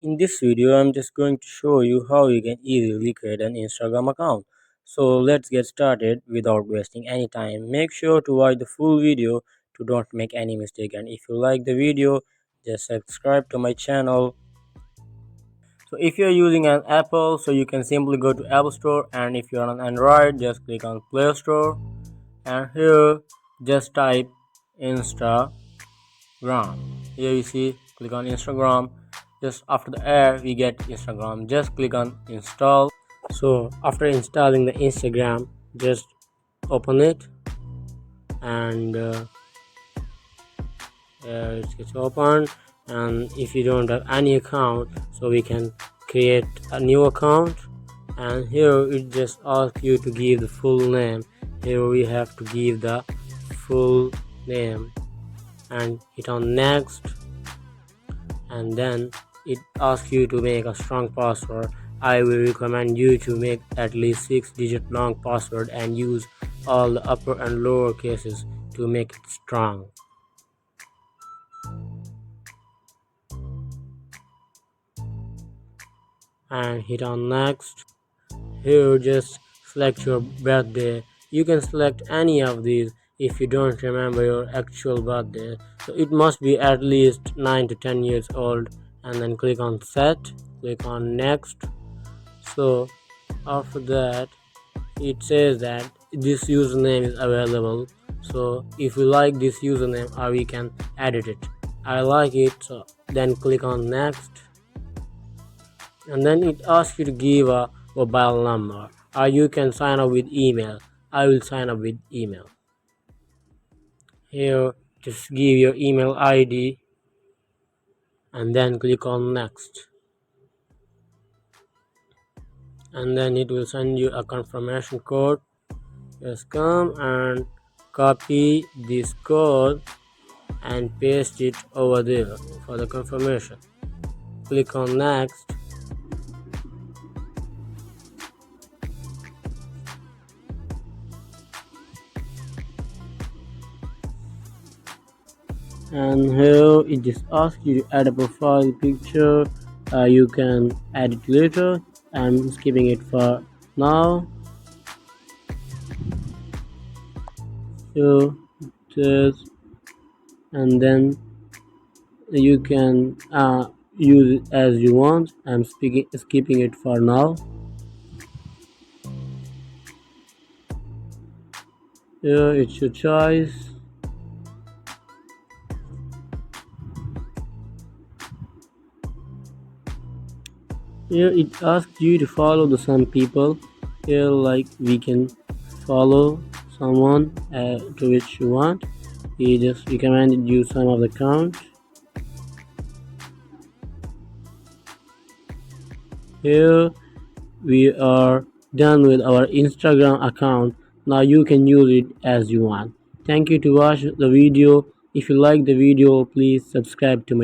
In this video, I'm just going to show you how you can easily create an Instagram account. So let's get started without wasting any time. Make sure to watch the full video to don't make any mistake. And if you like the video, just subscribe to my channel. So if you're using an Apple, so you can simply go to Apple Store, and if you're on Android, just click on Play Store, and here just type Instagram. Here you see, click on Instagram. Just after the air we get Instagram, just click on install. So after installing the Instagram, just open it, and it gets open. And if you don't have any account, so we can create a new account, and here it just asks you to give the full name. Here we have to give the full name and hit on next, and then it asks you to make a strong password. I will recommend you to make at least 6-digit long password and use all the upper and lower cases to make it strong. And hit on next. Here just select your birthday. You can select any of these if you don't remember your actual birthday. So it must be at least 9 to 10 years old, and then click on set, click on next. So after that it says that this username is available. So if you like this username, or we can edit it. I like it, so then click on next, and then it asks you to give a mobile number, or you can sign up with email. I will sign up with email. Here just give your email ID, and then click on next, and then it will send you a confirmation code. Just come and copy this code and paste it over there for the confirmation. Click on next, and here it just asks you to add a profile picture. You can add it later. I'm skipping it for now. So this, and then you can use it as you want. I'm skipping it for now. Here it's your choice. Here it asks you to follow some people. Here, like, we can follow someone to which you want. He just recommended you some of the account. Here we are done with our Instagram account. Now you can use it as you want. Thank you to watch the video. If you like the video, please subscribe to my